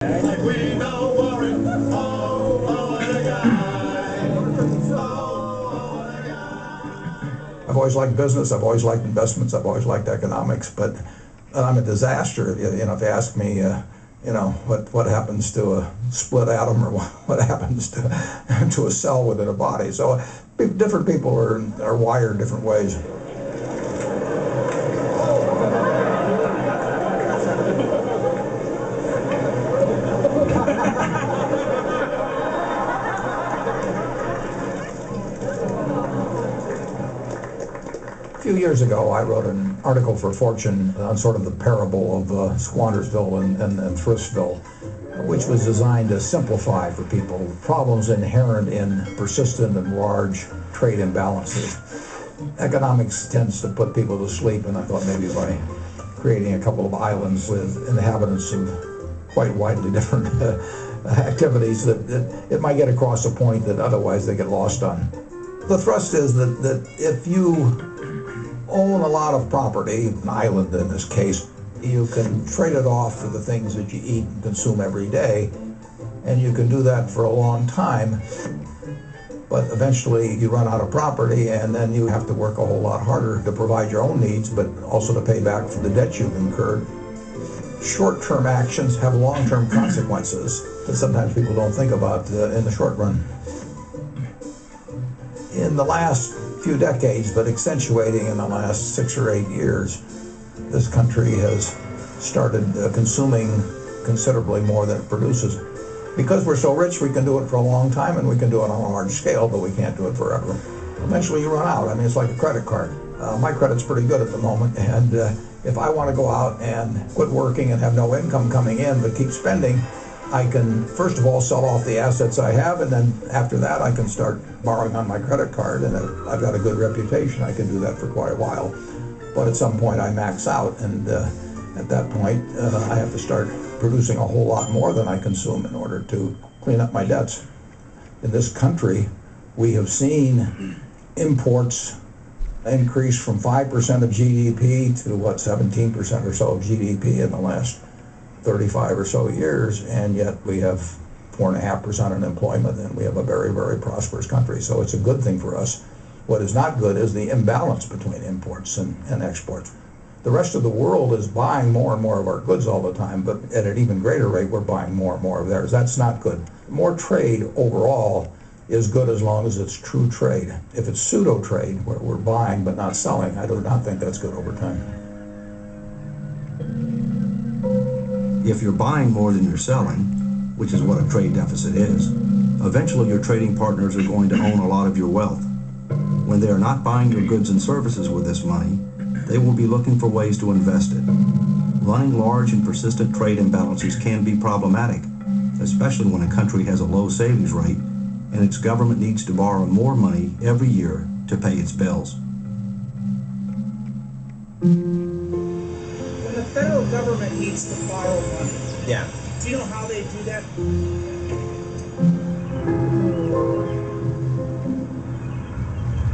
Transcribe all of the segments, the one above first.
Like we know Warren, oh, what a guy. Oh, what a guy. I've always liked business, I've always liked investments, I've always liked economics, but I'm a disaster. You know, if you ask me, you know, what happens to a split atom or what happens to a cell within a body. So different people are wired different ways. A few years ago, I wrote an article for Fortune on sort of the parable of Squandersville and Thriftsville, which was designed to simplify for people problems inherent in persistent and large trade imbalances. Economics tends to put people to sleep, and I thought maybe by creating a couple of islands with inhabitants of quite widely different activities that it might get across a point that otherwise they get lost on. The thrust is that if you own a lot of property, an island in this case, you can trade it off for the things that you eat and consume every day, and you can do that for a long time, but eventually you run out of property and then you have to work a whole lot harder to provide your own needs, but also to pay back for the debt you've incurred. Short-term actions have long-term consequences that sometimes people don't think about in the short run. In the last few decades, but accentuating in the last 6 or 8 years, this country has started consuming considerably more than it produces. Because we're so rich, we can do it for a long time, and we can do it on a large scale, but we can't do it forever. Eventually you run out. I mean, it's like a credit card. My credit's pretty good at the moment, and if I want to go out and quit working and have no income coming in but keep spending, I can, first of all, sell off the assets I have, and then after that I can start borrowing on my credit card, and I've got a good reputation. I can do that for quite a while. But at some point I max out, and at that point I have to start producing a whole lot more than I consume in order to clean up my debts. In this country, we have seen imports increase from 5% of GDP to, 17% or so of GDP in the last 35 or so years, and yet we have 4.5% unemployment, and we have a very, very prosperous country. So it's a good thing for us. What is not good is the imbalance between imports and exports. The rest of the world is buying more and more of our goods all the time, but at an even greater rate, we're buying more and more of theirs. That's not good. More trade overall is good as long as it's true trade. If it's pseudo-trade, where we're buying but not selling, I do not think that's good over time. If you're buying more than you're selling, which is what a trade deficit is, eventually your trading partners are going to own a lot of your wealth. When they are not buying your goods and services with this money, they will be looking for ways to invest it. Running large and persistent trade imbalances can be problematic, especially when a country has a low savings rate and its government needs to borrow more money every year to pay its bills. When the federal government needs to borrow money, yeah. Do you know how they do that?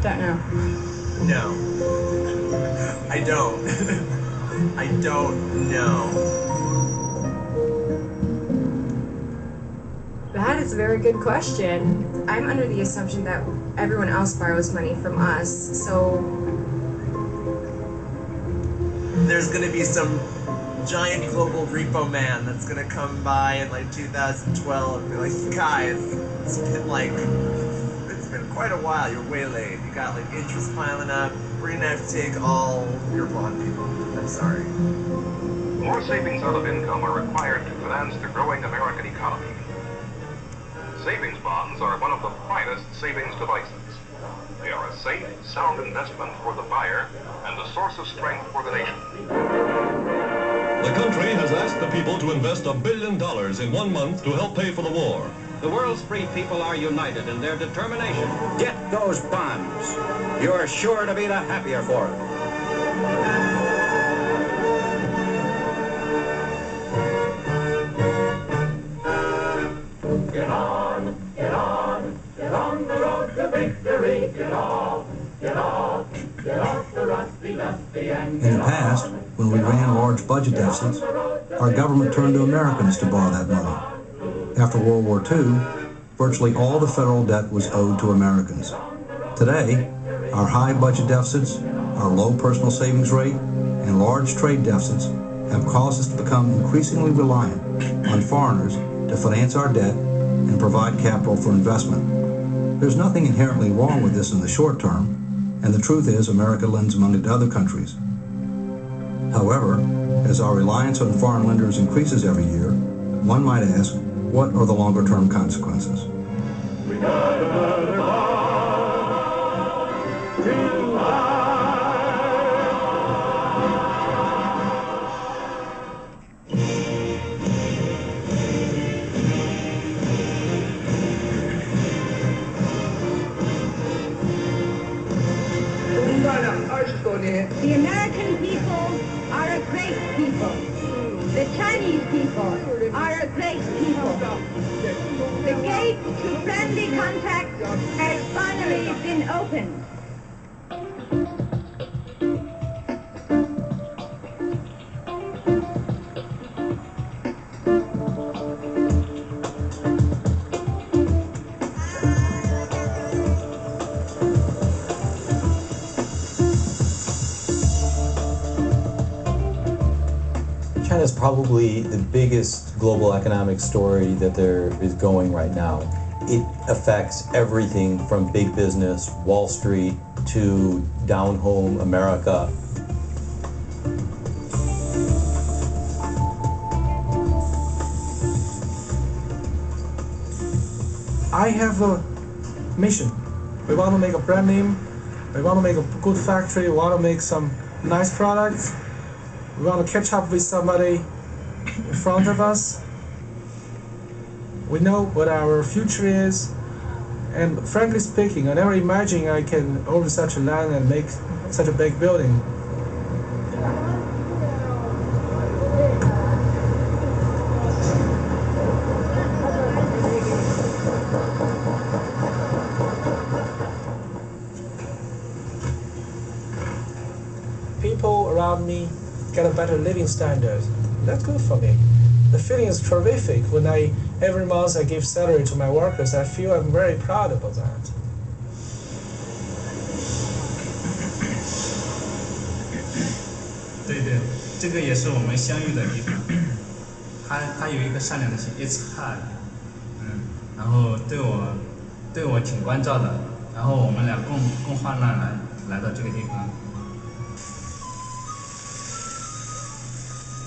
Don't know. No. I don't. I don't know. That is a very good question. I'm under the assumption that everyone else borrows money from us, so... There's gonna be some giant global repo man that's gonna come by in like 2012 and be like, guys, it's been quite a while, you're way late. You got like interest piling up, we're gonna have to take all your bond people. I'm sorry. More savings out of income are required to finance the growing American economy. Savings bonds are one of the finest savings devices. They are a safe, sound investment for the buyer and a source of strength for the nation. The country has asked the people to invest $1 billion in 1 month to help pay for the war. The world's free people are united in their determination. Get those bonds. You're sure to be the happier for it. Get on, get on, get on the road to victory. Get off, get off, get off the rusty and In the past, when we ran large budget budget deficits, our government turned to Americans to borrow that money. After World War II, virtually all the federal debt was owed to Americans. Today, our high budget deficits, our low personal savings rate, and large trade deficits have caused us to become increasingly reliant on foreigners to finance our debt and provide capital for investment. There's nothing inherently wrong with this in the short term, and the truth is America lends money to other countries. However, as our reliance on foreign lenders increases every year, one might ask, what are the longer-term consequences? The American people are a great people. The Chinese people are a great people. The gate to friendly contact has finally been opened. China is probably the biggest global economic story that there is going right now. It affects everything from big business, Wall Street, to down home America. I have a mission. We want to make a brand name. We want to make a good factory. We want to make some nice products. We want to catch up with somebody in front of us. We know what our future is, and frankly speaking, I never imagined I can own such a land and make such a big building. People around me get a better living standard. That's good for me. The feeling is terrific when every month I give salary to my workers. I feel I'm very proud about that. 对对，这个也是我们相遇的地方。他有一个善良的心 ，It's hard， 然后对我挺关照的，然后我们俩共患难来到这个地方。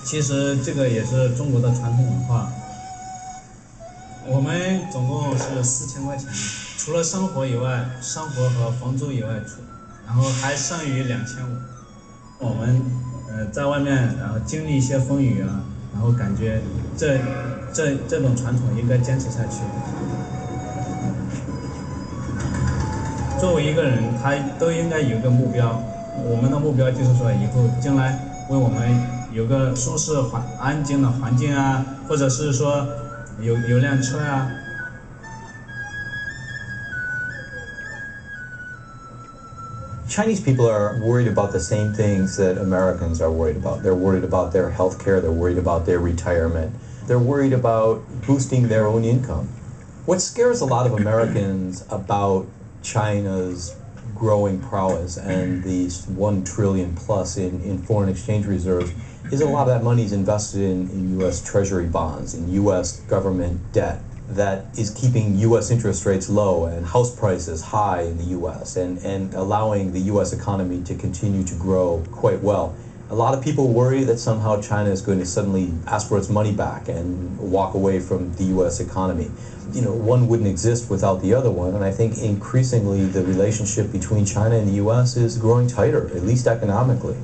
其实这个也是中国的传统文化。我们总共是4000块钱，除了生活以外，生活和房租以外，然后还剩余2500。我们在外面然后经历一些风雨啊，然后感觉这种传统应该坚持下去。作为一个人，他都应该有一个目标。我们的目标就是说，以后将来为我们有个舒适安静的环境啊，或者是说有辆车啊。Chinese people are worried about the same things that Americans are worried about. They're worried about their health care, they're worried about their retirement, they're worried about boosting their own income. What scares a lot of Americans about China's growing prowess and these $1 trillion plus in foreign exchange reserves is a lot of that money is invested in U.S. Treasury bonds, in U.S. government debt that is keeping U.S. interest rates low and house prices high in the U.S. and allowing the U.S. economy to continue to grow quite well. A lot of people worry that somehow China is going to suddenly ask for its money back and walk away from the U.S. economy. You know, one wouldn't exist without the other one, and I think increasingly the relationship between China and the U.S. is growing tighter, at least economically.